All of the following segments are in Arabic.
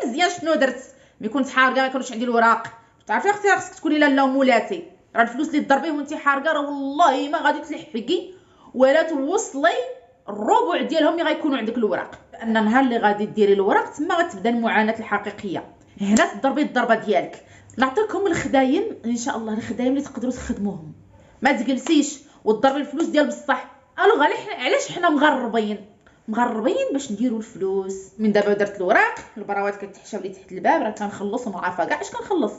مزيان شنو درت. ملي كنت حارقه ما كانوش عندي الوراق. تعرفي اختي راه خصك تقولي لا مولاتي، راه الفلوس اللي تضربيه وانت حارقه راه والله ما غادي تلحقي ولا توصلي الربع ديالهم اللي غيكونوا عندك الوراق. لان النهار اللي غادي ديري الوراق تما غتبدا المعاناه الحقيقيه. هنا تضربي الضربه ديالك. نعطيكم الخدايم ان شاء الله، الخدايم اللي تقدروا تخدموهم، ما تجلسيش وتضربي الفلوس ديال بصح. الوغ علاش حنا مغربين باش نديروا الفلوس. من دابا درت الوراق، البراوات كتحشاو لي تحت الباب، راه كنخلص وما عارفه كاع اش كنخلص.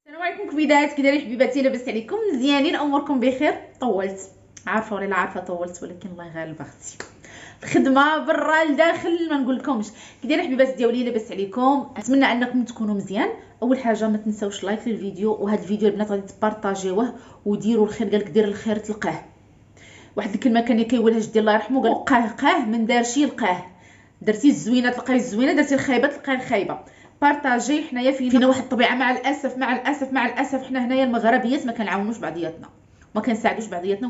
السلام عليكم كبيدات، كي دايرين حبيباتي؟ لاباس عليكم؟ مزيانين؟ اموركم بخير؟ طولت عارفه ولا لا عارفه طولت، ولكن الله غالب اختي. الخدمه برا لداخل ما نقولكمش. كي دايرين حبيبات ديالي؟ لاباس عليكم؟ نتمنى انكم تكونوا مزيان. اول حاجه ما تنساوش لايك للفيديو، وهذا الفيديو البنات غادي تبارطاجيوه وديروا الخير. قالك دير الخير تلقاه. واحد الكلمه كان كيقولها جدي الله يرحمه، قال قاه من دارشي لقاه. درتي الزوينه تلقاي الزوينه، درتي الخايبه تلقاي الخايبه. بارطاجي. حنايا فينا واحد الطبيعه مع الاسف حنا هنايا المغربيات ما كنعاونوش بعضياتنا، ما كنساعدوش بعضياتنا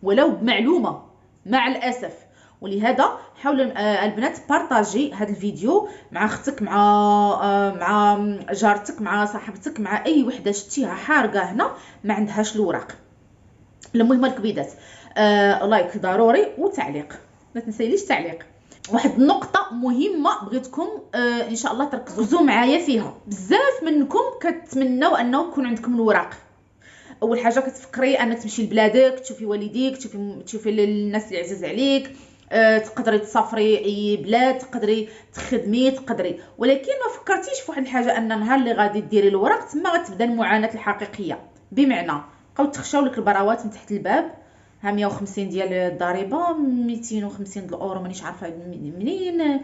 ولو بمعلومه مع الاسف. ولهذا حاول البنات بارطاجي هذا الفيديو مع اختك، مع جارتك، مع صاحبتك، مع اي وحده شتيها حارقه هنا ما عندهاش الوراق. المهم الكبيدات لايك ضروري وتعليق، ما تنسيليش تعليق. واحد النقطه مهمه بغيتكم ان شاء الله تركزوا معايا فيها. بزاف منكم كتمنوا انه يكون عندكم الوراق. اول حاجه كتفكري انك تمشي لبلادك، تشوفي والديك، تشوفي الناس اللي عزاز عليك، تقدري تسافري اي بلاد، تقدري تخدمي، تقدري. ولكن ما فكرتيش في واحد الحاجه، ان النهار اللي غادي ديري الوراق تما غتبدا المعاناه الحقيقيه. بمعنى بقاو تخشاو لك البراوات من تحت الباب، ها 150 ديال الضريبه، 250 الاورو مانيش عارفه منين،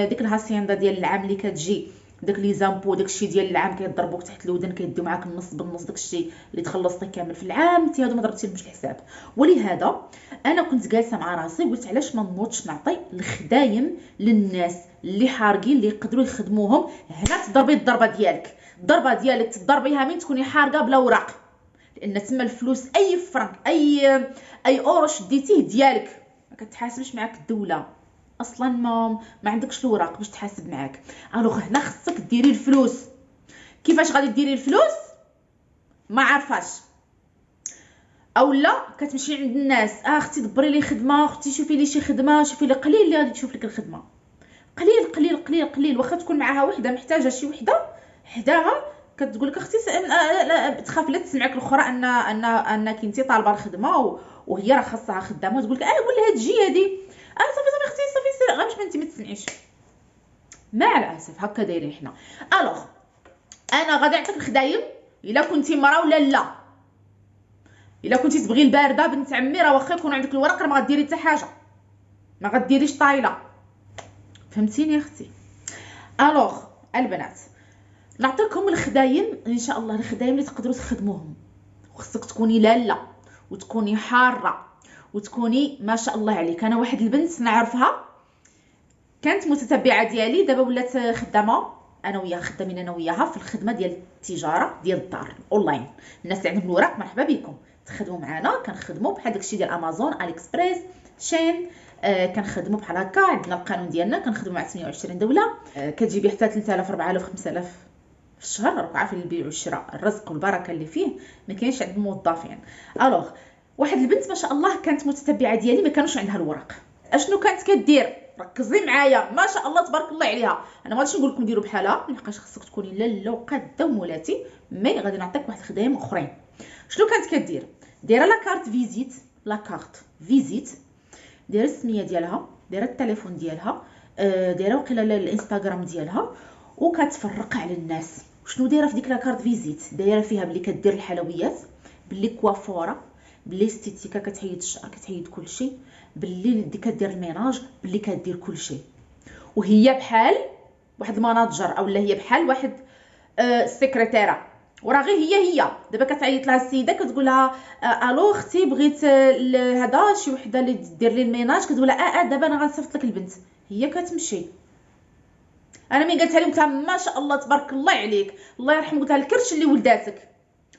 ديك الهاسيندا ديال العام اللي كتجي، داك لي زامبو، داكشي ديال العام كيضربوك تحت الودن، كيديو معاك النص بالنص، داكشي اللي تخلصتي كامل في العام انت هادو ما ضربتيهمش الحساب. ولهذا انا كنت جالسه مع راسي قلت علاش ما نوضش نعطي الخدايم للناس اللي حارقين اللي يقدروا يخدموهم. هنا تضربي الضربه ديالك، الضربه ديالك تضربيها من تكوني حارقه بلا وراق، لان تما الفلوس اي فرنك اي اورو شديتيه ديالك ما كتحاسبش معاك الدوله اصلا، ما عندكش الوراق باش تحاسب معاك. الوغ هنا خصك ديري الفلوس. كيفاش غادي ديري الفلوس؟ ما عارفاش. اولا كتمشي عند الناس، اختي دبري لي خدمه، اختي شوفي لي شي خدمه، شوفي لي قليل اللي غادي تشوف لك الخدمه، قليل قليل قليل قليل. واخا تكون معاها وحده محتاجه شي وحده حداها كتقول لك اختي تخاف لا تسمعك الاخرى انك انت طالبه الخدمه وهي راه خاصها خدامه، تقول لك قول لها تجي هذه، صافي اختي صافي غير باش انت ما تسمعيش. مع الاسف هكا دايرين حنا. الوغ انا غادي نعطيك الخدايم الا كنتي مرا ولا لا. الا كنتي تبغي البارده بنت عمي راه واخا يكون عندك الورق راه ما غديري حتى حاجه، ما غديريش طايله، فهمتيني اختي؟ الوغ البنات نعطيكم الخدايم ان شاء الله، الخدايم اللي تقدروا تخدموهم. وخصك تكوني لاله وتكوني حاره وتكوني ما شاء الله عليك. انا واحد البنت نعرفها كانت متتبعه ديالي، دابا ولات خدامه، انا وياها خدامين انا وياها في الخدمه ديال التجاره ديال الدار اونلاين. الناس اللي عندهم الوراق مرحبا بكم تخدموا معنا. كنخدموا بحال داكشي ديال امازون، الي اكسبريس، شين، كنخدموا بحال هكا. عندنا القانون ديالنا كنخدموا مع 28 دوله. كتجيبي حتى 3000 4000 5000 في الشهر. راك عارفين البيع والشراء الرزق والبركه اللي فيه ما كاينش عند الموظفين. الوغ واحد البنت ما شاء الله كانت متتبعه ديالي، ما كانوش عندها الوراق. اشنو كانت كدير؟ ركزي معايا ما شاء الله تبارك الله عليها. انا ما غاديش نقول لكم ديروا بحالها لحقاش خصك تكوني لاله وقاده ومولاتي، مي غادي نعطيك واحد الخدايم اخرين. شنو كانت كدير؟ دايره لا كارت فيزيت، لا كارت فيزيت، دايره السميه ديالها، دايره التليفون ديالها، دايره وقيله الانستغرام ديالها، وكتفرق على الناس. شنو دايره في ديك لا كارت فيزيت؟ دايره فيها بلي كدير الحلويات، بلي كوافوره، بلي استيتيكا كتحيد الشعر، كتحيد كلشي، بلي كدير الميناج، بلي كدير كلشي. وهي بحال واحد المناجر اولا هي بحال واحد السكرتيره، وراه غير هي دابا كتعيط لها السيده كتقول لها الو اختي بغيت هذا شي وحده اللي دير لي الميناج، كتقول لها دابا انا غنصيفط لك البنت. هي كتمشي. انا من قالتها لي قلت لها ما شاء الله تبارك الله عليك، الله يرحم، قلت لها الكرش اللي ولداتك،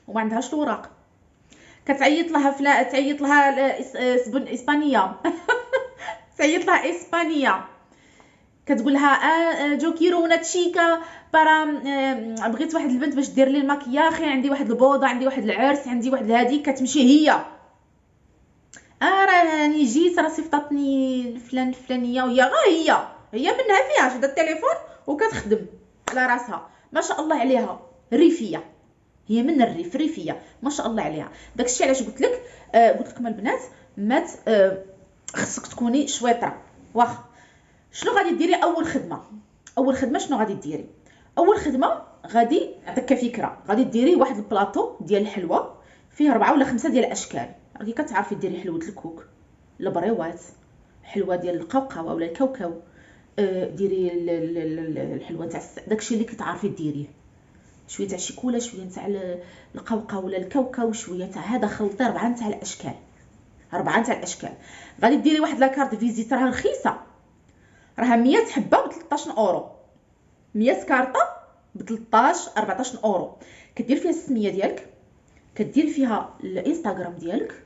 وما عندهاش الوراق. كتعيط لها تعيط لها اسبانيا تعيط لها اسبانيا، كتقول لها جو كيرونا تشيكا برا بغيت واحد البنت باش دير لي الماكياخي، عندي واحد البوضه، عندي واحد العرس، عندي واحد هادي. كتمشي هي راني جيت راه صيفطاتني فلان الفلانيه، وهي غير هي منها فيها شدا التليفون وكتخدم على راسها ما شاء الله عليها. ريفيه، هي من الريف، ريفيه ما شاء الله عليها. داكشي علاش قلت لكم البنات ما خصك تكوني شويطره. واخا شنو غادي ديري اول خدمه؟ اول خدمه شنو غادي ديري؟ اول خدمه غادي نعطيك فكره. غادي ديري واحد البلاطو ديال الحلوى فيه 4 ولا 5 ديال الاشكال. راكي كتعرفي ديري حلوه الكوك، البريوات، حلوه ديال القوقعه ولا الكاوكاو، ديري الحلوه تاع داكشي اللي كتعرفي ديريه. شويه تاع الشيكولا، شويه تاع القوقعه ولا الكاوكاو، شويه تاع هذا. خلطي 4 تاع الاشكال، 4 تاع الاشكال. غادي ديري واحد لاكارت فيزيت راها رخيصه، راها 100 حبه ب 13 اورو. 100 كارطه ب 13 14 اورو. كدير فيها السميه ديالك، كدير فيها الانستغرام ديالك،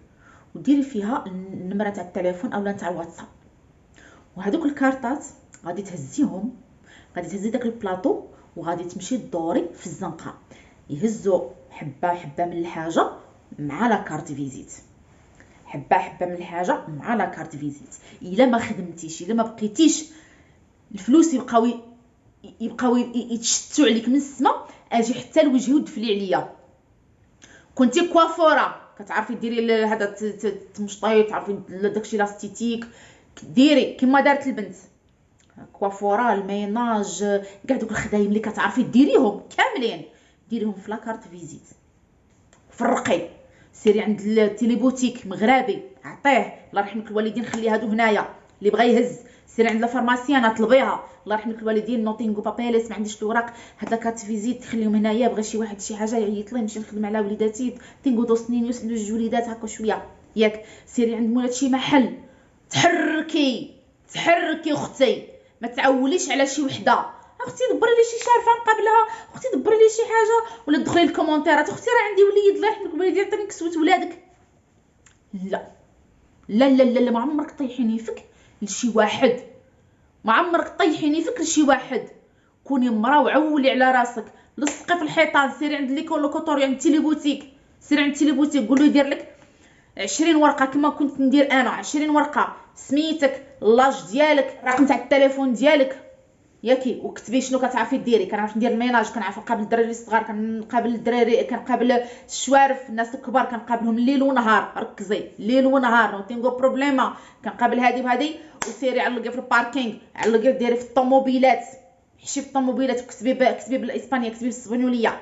وديري فيها النمره تاع التليفون اولا تاع الواتساب. وهذوك الكارطات غادي تهزيهم، غادي تهزي داك البلاطو وغادي تمشي تدوري في الزنقه. يهزوا حبه حبه من الحاجه مع لا كارت فيزيت، حبه حبه من الحاجه مع لا كارت فيزيت. الا ما خدمتيش، الا ما بقيتيش الفلوس يبقاو يتشتوا عليك من السما، اجي حتى لوجهي ودفلي عليا. كنتي كوافوره كتعرفي ديري هذا تمشطي، تعرفي داكشي لاستيتيك، ديري كما دارت البنت كوافوره، الميناج، كاع دوك الخدايم اللي كتعرفي ديريهم كاملين، ديريهم في لاكارت فيزيت. فرقي سيري عند التيليبوتيك مغربي عطيه، الله يرحم لك الوالدين خلي هادو هنايا اللي بغى يهز. سيري عند الفارماسيان طلبيها، الله يرحم لك الوالدين نوتينغو بابيليس ما عنديش الاوراق، هاد لاكارت فيزيت خليهم هنايا. بغى شي واحد شي حاجه يعيط لي نمشي نخدم على وليداتي، تينغو دو سنينيوس عنده 2 وليدات هكا شويه ياك. سيري عند مولات شي محل، تحركي اختي، ما تعوليش على شي وحده. اختي دبري لي شي شارفه نقابلها، اختي دبري لي شي حاجه، ولا تدخلي الكومونتيرات اختي راه عندي وليد الله يرحم لك الوالدين عطيني كسوه ولادك. لا لا لا لا, لا. ما عمرك طيحيني فيك لشي واحد، ما عمرك طيحيني فيك لشي واحد. كوني مرا وعولي على راسك، لصقي في الحيطان. سيري عند ليكول لوكوتوري، عند تيليبوتيك، سيري عند تيليبوتيك قولوا يدير لك 20 ورقه كما كنت ندير انا. 20 ورقه، سميتك، لاج ديالك، رقم تاع التليفون ديالك ياكي، وكتبي شنو كتعرفي ديري. كنعرف ندير الميناج، كنعرف نقابل الدراري الصغار، كنقابل الدراري، كنقابل الشوارف، الناس الكبار كنقابلهم الليل ونهار. ركزي الليل ونهار، نو تينغو بروبليما. كنقابل هادي وهادي. وسيري علقي في الباركينغ، علقي ديري في الطوموبيلات، حشي في الطوموبيلات، وكتبي بالاسبانيه، كتبي بالاسبانيوليه،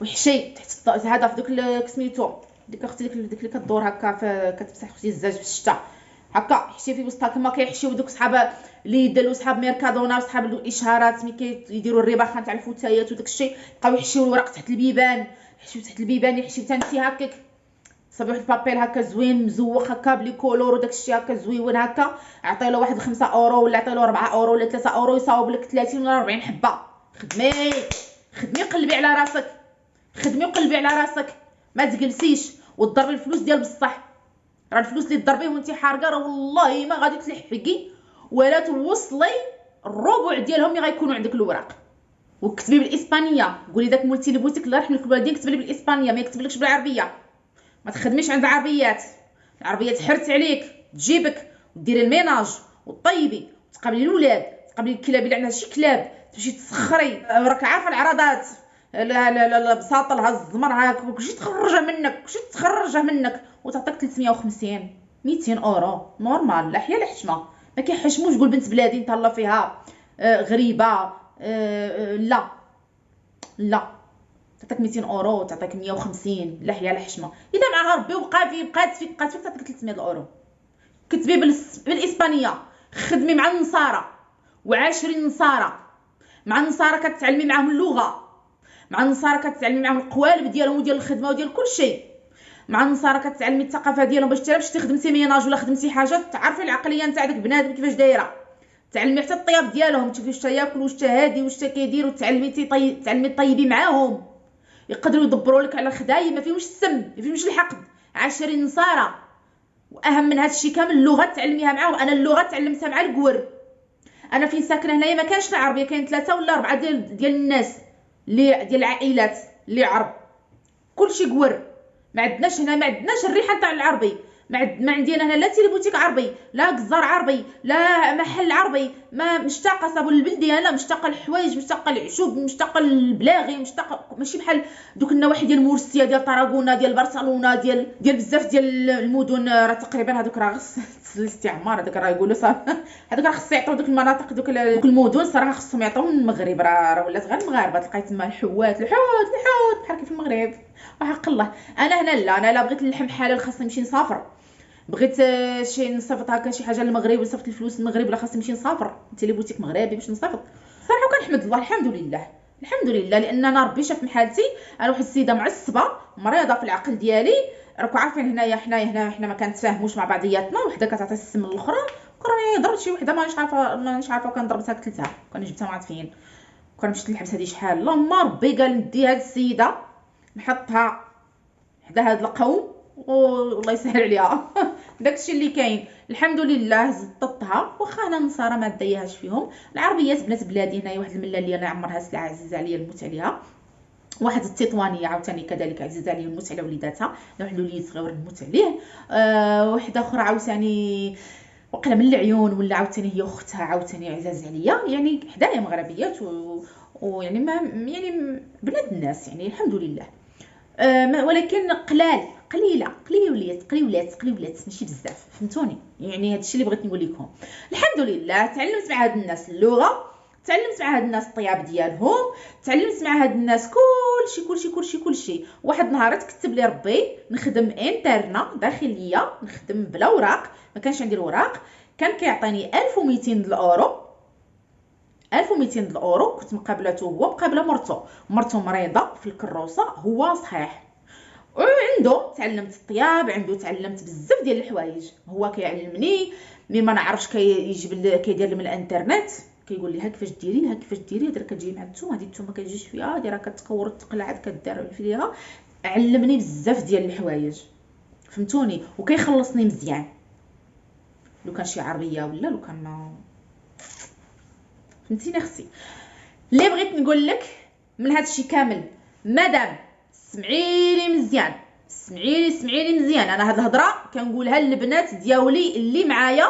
وحشي تحت هذا في دوك سميتو ديك اختي ديك اللي كدور هكا كتمسح اختي الزاج في الشتا هكا، حشي في وسطها كما كيحشيو دوك صحاب اللي يدلوا صحاب ميركادونا وصحاب الاشهارات ملي كيديروا الرباخه تاع الفتيات وداك الشيء، بقاو يحشيو الورق تحت البيبان، يحشيو تحت البيبان، يحشيو تانتي هكاك. صافي واحد البابيل هكا زوين مزوق هكا بلي كولور وداك الشيء هكا زويون هكا، عطي له واحد 5 اورو ولا عطي له 4 اورو ولا 3 اورو، يصاوب لك 30 ولا 40 حبه. خدمي قلبي على راسك، خدمي وقلبي على راسك، ما تجلسيش وتضربي الفلوس ديال بصح. راه الفلوس اللي تضربيه وانت حارقه راه والله ما غادي تلحقي ولا توصلي الربع ديالهم اللي غيكونوا عندك الوراق. وكتبي بالاسبانيه، قولي داك مولتي اللي بغيتك الله يرحم لك الوالدين كتب لي بالاسبانيه، ما يكتبلكش بالعربيه. ما تخدميش عند العربيات، العربيات حرت عليك تجيبك وديري الميناج وطيبي وتقابلي الولاد، تقابلي الكلاب اللي عندها شي كلاب، تمشي تسخري. راك عارفه العراضات، لا بساطه لها الزمر هاك كلشي تخرجها منك وتعطيك 350 200 اورو نورمال. لا حيا لا حشمه، ما كيحشموش. قول بنت بلادي نتهلا فيها غريبه. لا تعطيك 200 اورو، تعطيك 150. لا حيا لا حشمه. اذا معها ربي بقات فيك تعطيك 300 اورو. كتبي بالاسبانيه، خدمي مع النصارى وعاشري النصارى. مع النصارى كتعلمي معاهم اللغه، مع النصارى كتعلمي معاهم القوالب ديالهم وديال الخدمه وديال كل شيء. مع النصارى كتعلمي الثقافه ديالهم باش باش تخدمتي ميناج ولا خدمتي حاجه تعرفي العقليه نتاع داك بنادم كيفاش دايره. تعلمي حتى الطياب ديالهم، تشوفي واش تاكل واش هادي واش كيدير، وتعلمي تعلمي طيبي معاهم. يقدروا يدبروا لك على خدايم ما فيهمش السم ما فيهمش الحقد. عاشري النصارى. واهم من هذا الشيء كامل اللغه تعلميها معاهم. انا اللغه تعلمتها مع الكور، انا فين ساكنه هنايا ما كانش العربيه، كاين 3 ولا 4 ديال الناس اللي ديال العائلات اللي عرب، كلشي قور. ما عندناش هنا، ما عندناش الريحه تاع العربي، ما عندنا هنا لا تيليبوتيك عربي، لا جزار عربي، لا محل عربي. ما مشتاقه صابون البلدي، انا مشتاقه الحوايج، مشتاقه العشوب، مشتاقه البلاغي، مشتاقه ماشي بحال دوك النواحي ديال مورسيا، ديال طراغونه، ديال برشلونه، ديال بزاف ديال المدن. راه تقريبا هذوك راه خص الاستعمار، هذوك راه يقولوا صافي هذوك راه خص يعطيو دوك المناطق، دوك المدن صراحه خصهم يعطيو من المغرب. راه ولات غير المغاربه تلقاي تما الحوات بحال كيف المغرب. وحق الله انا هنا لا، انا لا بغيت اللحم حلال خاصني نمشي نسافر، بغيت شي نصيفط هكا شي حاجه للمغرب، نصيفط الفلوس للمغرب، ولا خاصني نمشي نسافر تيلي بوتيك مغربي باش نصيفط صراحه. وكنحمد الله الحمد لله الحمد لله، لان انا ربي شاف من حالتي. انا واحد السيده معصبه مريضه في العقل ديالي، راكم عارفين هنايا حنا ما كنتفاهموش مع بعضياتنا، وحده كتعطي السم للاخرى. كراني ضربت شي وحده مانيش عارفه وكان ضربتها قتلتها، كان جبتها معطفين، كان مشيت للحبس. هذه شحال اللهم ربي قال ندي هاد السيده نحطها حدا هاد القوم والله يسهل عليها داكشي اللي كاين. الحمد لله زططها، واخا انا نصارى ما داياهاش فيهم. العربيات بنات بلادي هنايا، واحد المله اللي انا عمرها سلعه عزيزه عليا نموت عليها، واحد التطوانيه عاوتاني كذلك عزيزه عليا نموت على وليداتها، واحد الوليد صغير نموت عليه. وحده اخرى عاوتاني وقيلا من العيون، ولا عاوتاني هي اختها عاوتاني عزاز عليا، يعني حدايا مغربيات ويعني ما يعني بنات الناس يعني الحمد لله. ولكن قليلات ماشي بزاف، فهمتوني؟ يعني هادشي اللي بغيت نقول لكم. الحمد لله تعلمت مع هاد الناس اللغه، تعلمت مع هاد الناس الطياب ديالهم، تعلمت مع هاد الناس كلشي. واحد نهار تكتب لي ربي نخدم انترنا داخليه، نخدم بلا اوراق، ما كانش عندي الوراق، كان كيعطيني 1200 الاورو. 1200 الاورو كنت مقابلته هو مقابله مرته مريضه في الكروسه، هو صحيح، وعنده تعلمت الطياب، عنده تعلمت بزاف ديال الحوايج، هو كيعلمني مي ما نعرفش كيدير لي من الانترنت، كيقول لي ها كيفاش ديري، ها كيفاش ديري، هذا كتجي مع الثوم، هذه الثومه كتجيش فيها، هذه راه كتقور التقلعات كدار فيها. علمني بزاف ديال الحوايج فهمتوني، وكيخلصني مزيان لو كان شي عربيه ولا لو كان ما فهمتيني اختي. اللي بغيت نقول لك من هذا الشيء كامل، مادام سمعيني مزيان، سمعيني مزيان، انا هاد الهضره كنقولها للبنات ديالي اللي معايا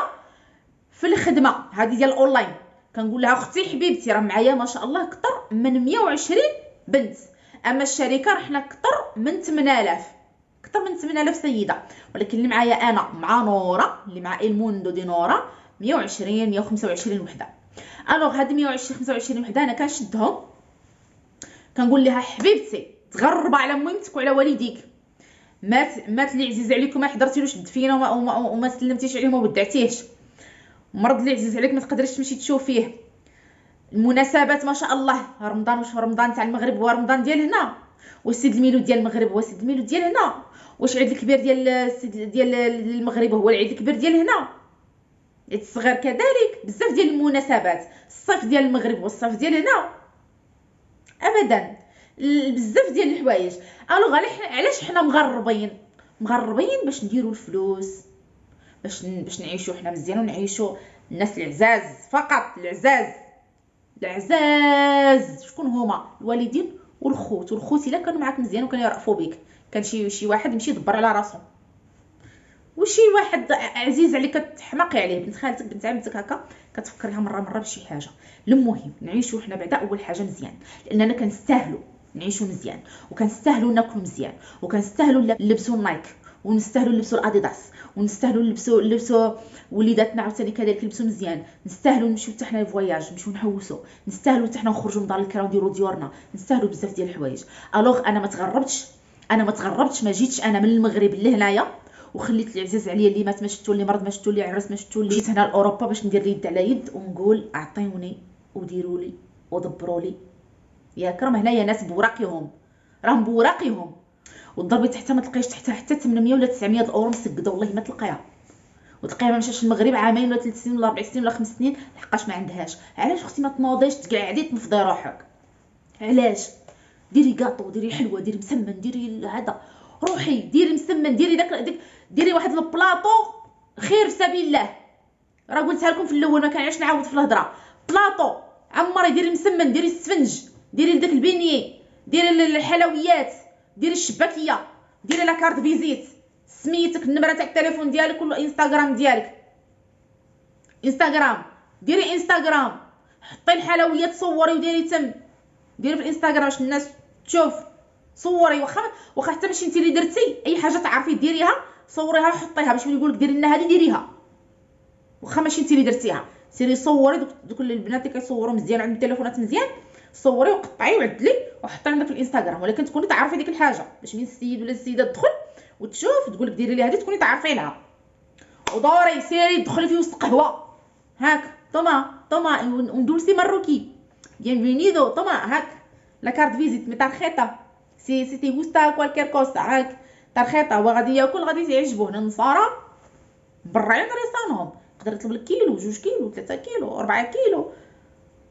في الخدمه هذه ديال الاونلاين، كنقول لها اختي حبيبتي راه معايا ما شاء الله كثر من 120 بنت، اما الشركه رحنا كثر من 8000 سيده، ولكن اللي معايا انا مع نورا، اللي مع الموندو دي نورا 125 وحده. الوغ هاد 125 وحده انا كنشدهم كنقول لها حبيبتي تغربا على ميمتك وعلى والديك، مات اللي عزيز عليكم ما حضرتيلوش الدفينه وما سلمتيش عليه وما ودعتيهش، مرض اللي عزيز عليك ما تقدريش تمشي تشوفيه، المناسبات ما شاء الله، رمضان واش رمضان تاع المغرب هو رمضان ديال هنا، والسيد الميلود ديال المغرب هو سيد الميلود ديال هنا، واش العيد الكبير ديال المغرب هو العيد الكبير ديال هنا، العيد الصغير كذلك، بزاف ديال المناسبات، الصيف ديال المغرب والصيف ديال هنا ابدا، بزاف ديال الحوايج. الوغ علاش حنا مغربين باش نديروا الفلوس، باش نعيشوا حنا مزيان، ونعيشوا الناس العزاز فقط، العزاز شكون هما؟ الوالدين والخوت الا كانوا معاك مزيان وكانوا يرأفوا بك، كان شي واحد يمشي يدبر على راسو، وشي واحد عزيز عليك كتحماقي عليه، بنت خالتك بنت عمتك هكا كتفكريها مره بشي حاجه. المهم نعيشوا حنا بعدا اول حاجه مزيان، لاننا كنستاهلوا نعيشوا مزيان، وكنستاهلوا ناكلوا مزيان، وكنستاهلوا نلبسوا النايك، ونستاهلوا نلبسوا الاديداس، ونستاهلوا نلبسوا وليداتنا عاوتاني كذلك يلبسوا مزيان، نستاهلوا نمشيو حتى حنا الفواياج، نمشيو نحوسوا، نستاهلوا حتى حنا نخرجوا من دار الكرا ونديروا ديورنا، نستاهلوا بزاف ديال الحوايج. الوغ انا ما تغربتش، ما جيتش انا من المغرب لهنايا وخليت العزاز عليا اللي مات ما شفتو، اللي مرض ما شفتو، اللي عرس ما شفتو، اللي جيت هنا لاوروبا باش ندير يد على يد ونقول اعطيوني وديروا لي ودبروا لي. يا كرام هنايا ناس بوراقيهم، راهم بوراقيهم، والضربي تحتها ما تلقايش تحتها حتى 800 ولا 900 اورو مسكده، والله ما تلقاها، وتلقاها ما مشاش المغرب عامين ولا 3 سنين ولا 4 سنين ولا 5 سنين لحقاش ما عندهاش. علاش اختي ما تنوضيش تقعدي تنفضي روحك؟ علاش؟ ديري كاطو، ديري حلوه، ديري مسمن، ديري هذا، روحي ديري مسمن، ديري داك ديري واحد البلاطو خير في سبيل الله. راه قلتها لكم في الاول ما كنعرفش نعاود في الهضره، بلاطو عمري، ديري المسمن، ديري السفنج، ديري لداك البينيي، ديري الحلويات، ديري الشباكيه، ديري لا كارت فيزيت، سميتك، النمره تاع التليفون ديالك والانستغرام ديالك. انستغرام، ديري انستغرام، حطي الحلويات، صوري وديري تم، ديري في الانستغرام باش الناس تشوف. صوري واخا حتى ماشي انت اللي درتي اي حاجه تعرفي ديريها، صوريها وحطيها باش يقول لك ديري لنا هذه ديريها، واخا ماشي انت اللي درتيها. سيري صوري دوك البنات اللي كيصوروا مزيان عندهم التليفونات مزيان، صوري وقطعي وعدلي وحطي عندك في الانستغرام، ولكن تكوني تعرفي ديك الحاجه باش من السيد ولا السيده تدخل وتشوف تقول لك ديري لي هذه، تكوني تعرفينها. ودوري سيري دخلي في وسط قهوه هاك، طوما وندولسي مروكي bienvenido, toma هاك لا كارت فيزيت مي تارخيطه سي تي غوستا كوالكير كوستا هاك تارخيطه، وغادي ياكل غادي تعجبوه النصارى برعين ريصانهم، تقدر تطلب لك كيلو 2 كيلو 3 كيلو 4 كيلو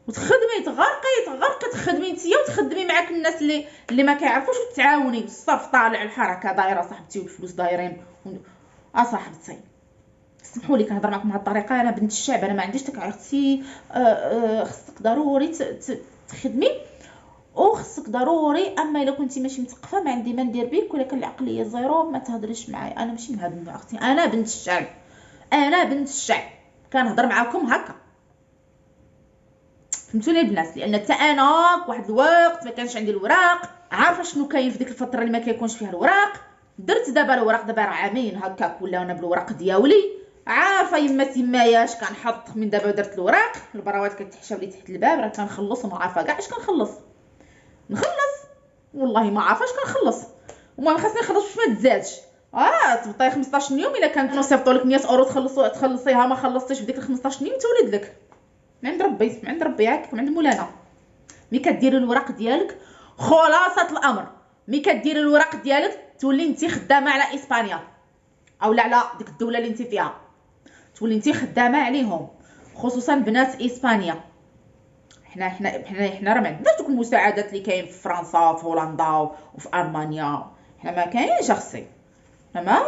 وتخدمي تغرقي تخدمي نتيا وتخدمي معاك الناس اللي ما كيعرفوش وتعاوني. الصرف طالع، الحركه دايره صاحبتي والفلوس دايرين. صاحبتي سمحوا لي كنهضر معكم بهذه الطريقه، انا بنت الشعب، انا ما عنديش داك عرفتي. خصك ضروري تخدمي وخصك ضروري، اما الا كنتي ماشي مثقفه ما عندي ما ندير بك، ولكن العقليه زيرو ما تهضريش معايا، انا ماشي من هذا النوع اختي، انا بنت الشعب، انا بنت الشعب كنهضر معاكم هكا. فهمتوني البنات؟ لان حتى انا واحد الوقت ما كانش عندي الوراق، عارفه شنو كاين في ديك الفتره اللي ما كيكونش فيها الوراق. درت دابا الوراق، دابا راه عامين هكاك ولا انا بالوراق ديالي، عارفه يما تماياش كنحط من دابا درت الوراق، البراوات كتحشاو لي تحت الباب، راه كنخلص وما عارفه كاع اش كنخلص، والله ما عارفه اش كنخلص. المهم خاصني نخلص باش ما تزادش. تبطاي 15 يوم الا كانت نصيفطوا لك 100 اورو تخلصيها، ما خلصتيش في ديك ال 15 يوم تولد لك من عند ربي، من عند ربي ياك، من عند مولانا. ملي كديري الوراق ديالك خلاصه الامر، ملي كديري الوراق ديالك تولي انت خدامه على اسبانيا او لا على ديك الدوله اللي انت فيها، تولي انت خدامه عليهم، خصوصا بنات اسبانيا. حنا راه ما عندناش دوك المساعدات اللي كاين في فرنسا وفي هولندا وفي المانيا، حنا ما كاينش اختي، حنا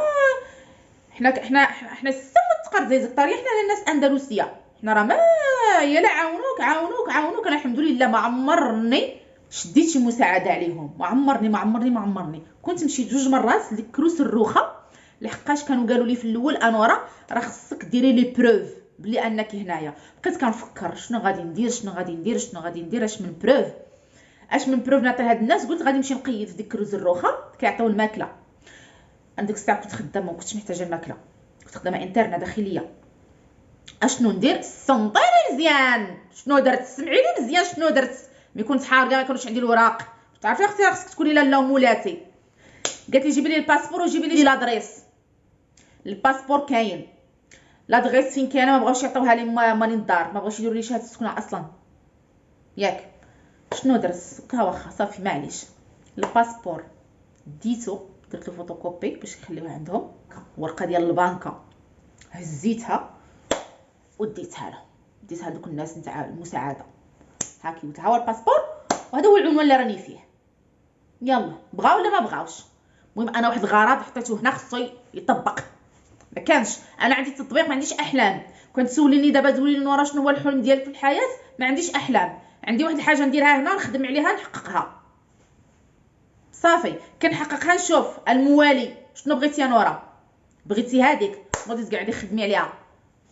السما تقرد لي زكطاريه، حنا الناس اندلسيه، حنا راه ما يلا عاونوك. انا الحمد لله ما عمرني شديت شي مساعده عليهم، ما عمرني. كنت مشيت 2 مرات لكروس الروخه، لحقاش كانوا قالوا لي في الاول انوره راه خصك ديري لي بروف بلي انك هنايا. بقيت كنفكر شنو غادي ندير اش من بروف نعطي لهاد الناس. قلت غادي نمشي نقيد في ديك كروز الروخه كيعطيو الماكله. عندك الساعه كنت خدامه ما كنتش محتاجه الماكله، كنت خدامه انترنه داخليه. اشنو ندير؟ سنطيني مزيان شنو درت، سمعيني مزيان شنو درت. ملي كنت حارقه ما كانوش عندي الوراق، تعرفي اختي خصك تكوني لاله ومولاتي. قالت لي جيبي لي الباسبور وجيبي لي لادريس. الباسبور كاين، لادريس فين كاينه ما بغاوش يعطيوها لي ماني الدار، ما بغاوش يديروا لي شهاده السكنه اصلا ياك. شنو درت؟ واخا صافي معليش. الباسبور ديتو درت له فوتوكوبي باش يخليوها عندهم، ورقه ديال البنكه هزيتها وديتها لهم، ديتها دوك الناس نتاع المساعده. هاكي قلت ها هو الباسبور وهذا هو العنوان اللي راني فيه، يلا بغاو ولا ما بغاوش. المهم انا واحد الغرض حطيته هنا خصو يطبق، ما كانش انا عندي تطبيق، ما عنديش احلام. كنت تسوليني دابا تقولي لي نورا شنو هو الحلم ديالك في الحياه، ما عنديش احلام، عندي واحد الحاجه نديرها هنا نخدم عليها نحققها صافي. كنحققها نشوف الموالي شنو بغيتي يا نورا، بغيتي هذيك غادي تقعدي خدمي عليها،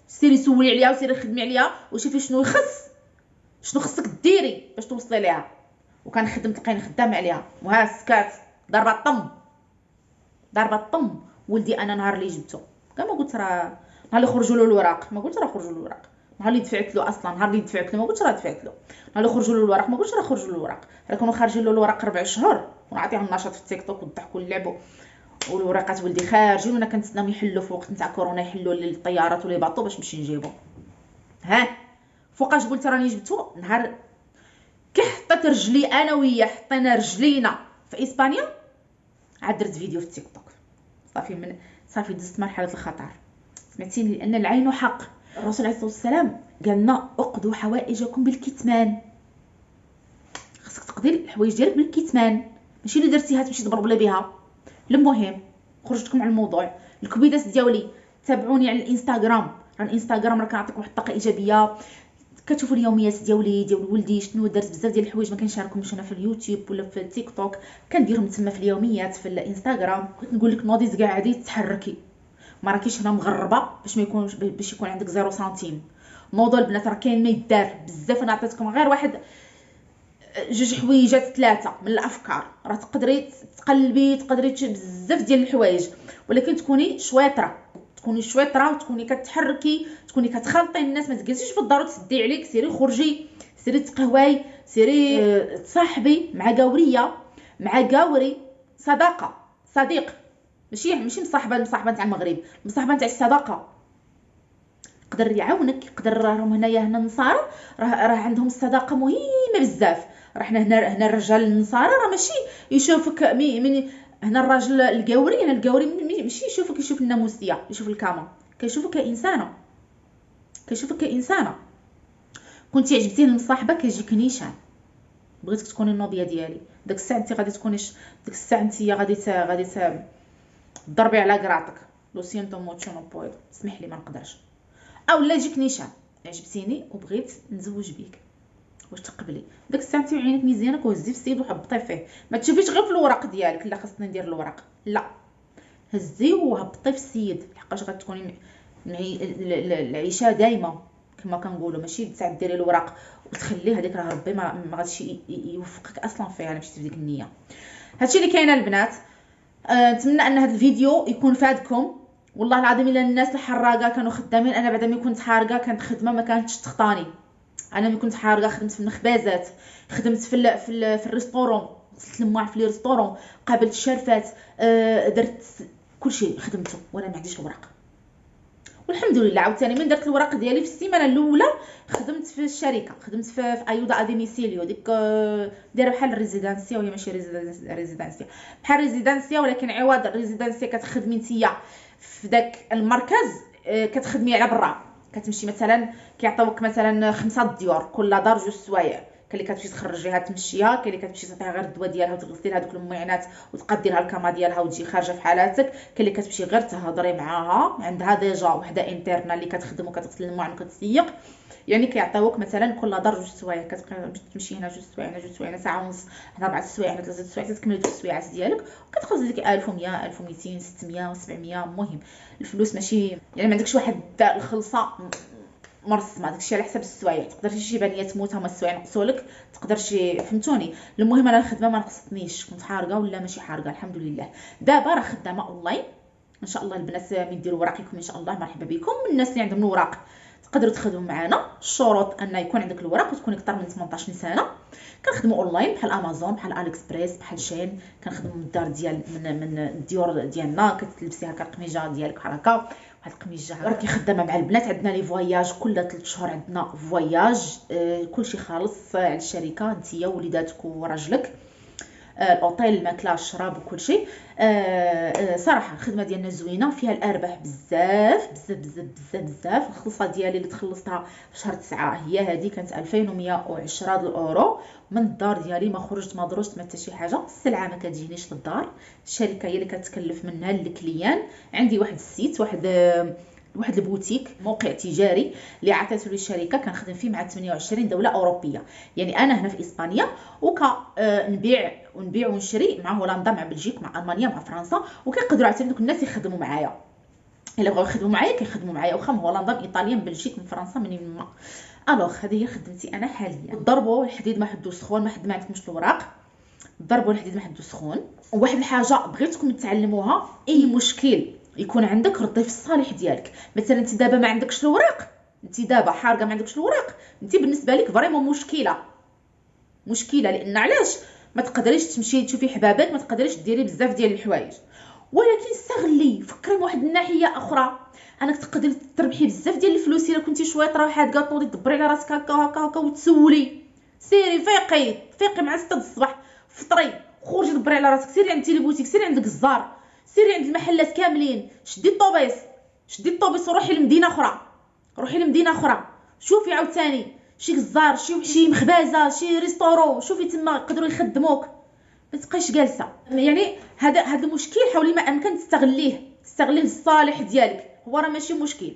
سيري سولي عليها وسيري خدمي عليها وشوفي شنو شنو خصك ديري باش توصلي ليها. وكنخدم تلقيني خدامه عليها وها سكات ضربه الطم. ولدي انا نهار اللي جبته كاع ما قلت راه نهار اللي خرجوا له الوراق ما قلت راه خرجوا له الوراق، نهار اللي دفعت له اصلا نهار اللي دفعت له ما قلتش راه دفعت له، نهار اللي خرجوا له الوراق ما قلتش راه خرجوا له الوراق، راه كانوا خارجين له الوراق 4 شهور ونعطيهم النشاط في التيك توك والضحك واللعب والورقات ولدي خارجين، وانا كنتسناهم يحلوا في وقت نتاع كورونا يحلوا للطيارات ولي باطو باش نمشي نجيبو. فوقاش قلت راني جبتو نهار كي حطيت رجلي انا وياه حطينا رجلينا في اسبانيا، عاد درت فيديو في التيك توك صافي دزت مرحله الخطر. سمعتيني؟ لان العين حق. الرسول عليه الصلاه والسلام قال لنا اقضوا حوائجكم بالكتمان، خاصك تقضي الحوايج ديالك بالكتمان، ماشي اللي درتيها تمشي تبربلي بها. المهم خرجتكم على الموضوع. الكبيدات ديالي تابعوني على الانستغرام، راه الانستغرام راه كنعطيكم واحد الطاقه ايجابيه، كتشوفوا اليوميات ديال ولدي شنو درت. بزاف ديال الحوايج ما كنشاركهمش انا في اليوتيوب ولا في التيك توك، كنديرهم تما في اليوميات في الانستغرام. بغيت نقول لك نوضي تقعدي تحركي، ما راكيش هنا مغربه باش يكون عندك 0 سنتيم. نوضوا البنات، راه كاين ما يدار بزاف. انا عطيتكم غير واحد جوج حويجات 3 من الافكار، راه تقدري تقلبي، تقدري بزاف ديال الحوايج، ولكن تكوني شويطره، وتكوني كتحركي، تكوني كتخلطي الناس. ما تجلسيش في الدار وتسدي عليك. سيري خرجي، سيري تقهواي، سيري تصاحبي مع قاوريه، مع قاوري. صديق، ماشي مصاحبه تاع المغرب، مصاحبه تاع الصداقه. يقدر يعاونك، يقدر. راهم هنايا النصارى راه عندهم الصداقه مهمه بزاف. راه حنا هنا الرجال النصارى راه ماشي يشوفك من هنا الراجل القاوري، هنا القاوري ماشي يشوف الناموسيه، يشوف الكامه، كيشوفك كإنسانه. كنتي عجبتيه المصاحبه كيجيك نيشان. بغيتك تكوني النوبيه ديالي داك الساعه، انت غادي تكونيش داك الساعه، انت غادي تضربي على قراطك. لو سينتو موتشو نو بويدو، اسمح لي ما نقدرش. او لا يجيك نيشان عجبتيني وبغيت نتزوج بيك، واش تقبلي؟ داك الساعه انت عينك مزيانه وهزي في السيد وهبطي فيه. ما تشوفيش غير في الوراق ديالك، لا خاصني ندير الوراق، لا، هزي وهبطي في السيد، لحقاش غتكوني العيشه دايمه كما كنقولوا. ماشي تاع ديري الوراق وتخليه، هذيك راه ربي ما غاديش يوفقك اصلا فيها. انا مشيت في ديك النيه. هادشي اللي كاينه البنات. نتمنى ان هذا الفيديو يكون فادكم. والله العظيم الا الناس الحراقه كانوا خدامين. انا بعد ما كنت حارقه كانت خدمه ما كانتش تخطاني. انا ملي كنت حارقه خدمت في المخبازات، خدمت في الريستورون، غسلت الماء في الريستورون، قابلت الشرفات، درت كلشي خدمته وانا ما عنديش الوراق. والحمد لله عاوتاني من درت الوراق ديالي في السيمانه الاولى خدمت في الشركه، خدمت في ايودا اديميسيليو، ديك دايره بحال الريزيدانسيا وهي ماشي ريزيدانسيا، بحال ريزيدانسيا ولكن عوض الريزيدانسيا كتخدمي نتيا في داك المركز، كتخدمي على برا. كتمشي مثلا كيعطيوك مثلا 5 ديور، كل دار 2 سوايع. كاين اللي كتمشي تخرجيها تمشيها، كاين اللي كتمشي تعطيها غير الدواء ديالها وتغسلي لها دوك المعينات وتقادي لها الكما ديالها وتجي خارجه في حالاتك. كاين اللي كتمشي غير تهضري معاها، عندها ديجا وحده انترنا اللي كتخدم وكتغسل الماعن وكتسيق. يعني كيعطيوك مثلا كل دار 2 سوايع، كتمشي هنا 2 سوايع، هنا 2 سوايع، هنا ساعه ونص، هنا 4 سوايع، هنا 3 سوايع، تكملي دوك السوايعات ديالك وكتخرج لك 1100 1200 600 700. المهم الفلوس ماشي يعني ما عندكش واحد الخلصه مرسمه، داكشي على حسب السوايع. تقدر شي بانيه تموت هما السوايع نقصولك، تقدر شي، فهمتوني. المهم انا الخدمه ما نقصتنيش، كنت حارقه ولا ماشي حارقه الحمد لله. دابا راه خدامه اونلاين ان شاء الله. البنات ملي ديروا وراقكم ان شاء الله مرحبا بكم. الناس اللي عندهم الوراق تقدروا تخدموا معنا. الشروط ان يكون عندك الوراق وتكوني اكثر من 18 سنه. كنخدموا اونلاين بحال امازون، بحال اليكسبريس، بحال شين. كنخدموا من الدار ديال من الديور ديالنا. كتلبسيها القميجه ديالك بحال هكا، واحد القميجه راكي خدامه مع البنات. عندنا لي فواياج كل 3 شهور، عندنا فواياج. كلشي خالص على الشركه، نتيا ووليداتك وراجلك، الاوتيل، الماكله، الشراب وكلشي. صراحه الخدمه ديالنا زوينه، فيها الارباح بزاف بزاف بزاف بزاف بزاف. الخلصه ديالي اللي تخلصتها في شهر 9 هي هذه، كانت 2110 اورو. من الدار ديالي ما خرجت ما درجت ما حتى شي حاجه. السلعه ما كتجينيش للدار، الشركه هي اللي كتكلف منها الكليان. عندي واحد السيت، واحد البوتيك، موقع تجاري اللي عطاتو لي الشركه، كنخدم فيه مع 28 دوله اوروبيه. يعني انا هنا في اسبانيا نبيع ونشري مع هولندا، مع بلجيك، مع المانيا، مع فرنسا. وكيقدروا عاوتاني دوك الناس يخدموا معايا، الا بغاو يخدموا معايا كيخدموا معايا، واخا من هولندا، من ايطاليا، من بلجيك، من فرنسا، من ما. الوغ هذه هي خدمتي انا حاليا. ضربوا الحديد ما حدو سخون، ما حد ما عندكمش الوراق، ضربوا الحديد ما حدو سخون. وواحد الحاجه بغيتكم تعلموها، اي مشكل يكون عندك ردي في الصالح ديالك. مثلا انت دابا ما عندكش الوراق، انت دابا حارقه ما عندكش الوراق، انت بالنسبه لك فريمون مشكله. لان علاش ما تقدريش تمشي تشوفي حبابك، ما تقدريش ديري بزاف ديال الحوايج. ولكن استغلي، فكري من واحد الناحيه اخرى، انك تقدري تربحي بزاف ديال الفلوس الا كنتي شويه طرا حادقه، تنوضي تدبري على راسك هكا وتسولي. سيري فيقي مع 6 الصباح، فطري، خرجي دبري على راسك، سيري عند تيليبوتيك، سيري عند الجزار، سيري عند المحلات كاملين، شدي الطوبيس وروحي لمدينه اخرى، شوفي عاوتاني شي جزار، شي مخبازه، شي ريستورون، شوفي تما يقدروا يخدموك. ما تبقايش جالسه. يعني هذا المشكل حاولي ما امكن تستغليه للصالح ديالك. هو راه ماشي مشكل،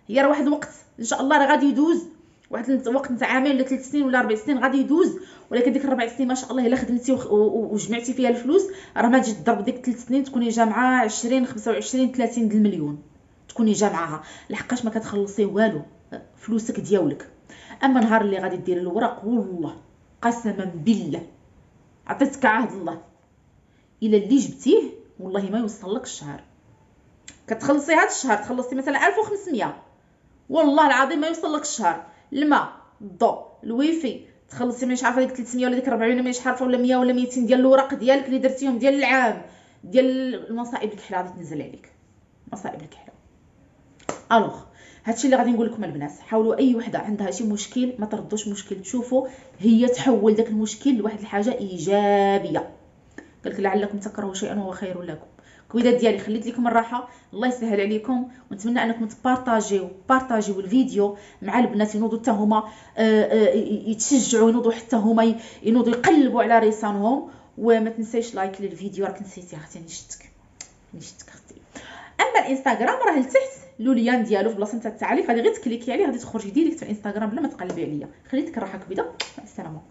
هي راه واحد الوقت ان شاء الله راه غادي يدوز واحد الوقت نتاع عامين ولا 3 سنين ولا 4 سنين غادي يدوز، ولكن ديك 4 سنين ما شاء الله الا خدمتي وجمعتي فيها الفلوس راه ما تجي تضرب ديك 3 سنين تكوني جامعه 20 25 30 د المليون تكوني جامعاها، لحقاش ما كتخلصي والو، فلوسك ديالك. اما نهار اللي غادي ديري الوراق والله قسما بالله عطيتك عهد الله الا اللي جبتيه والله ما يوصل لك الشهر. كتخلصي هذا الشهر تخلصي مثلا 1500 والله العظيم ما يوصل لك الشهر. الماء، الضوء، الويفي تخلصي مانيش عارفه ديك 300 ولا ديك 400 مانيش عارفه ولا 100 ولا 200 ديال الوراق ديالك اللي درتيهم ديال العام، ديال المصائب الكحله غادي تنزل عليك، مصائب الكحله. الوغ هادشي اللي غادي نقول لكم البنات، حاولوا اي وحده عندها شي مشكل ما تردوش مشكل، تشوفوا هي تحول داك المشكل لواحد الحاجه ايجابيه. قالك لعلكم تكرهوا شيئا وهو خير لكم. كويدات ديالي خليت لكم الراحه، الله يسهل عليكم، ونتمنى انكم تبارطاجيو الفيديو مع البنات ينوضوا حتى هما يتشجعوا، ينوضوا حتى هما ينوضوا يقلبوا على رسانهم. وما تنسيش لايك للفيديو، راك نسيتي اختي نشتك اختي. اما الانستغرام راه لتحت لوليان ديالو في بلاصه نتاع التعليق، غادي غير تكليكي عليه غادي تخرجي ديريكت في الانستغرام بلا ما تقلبي عليا. خليتك الراحه كبيده، مع السلامه.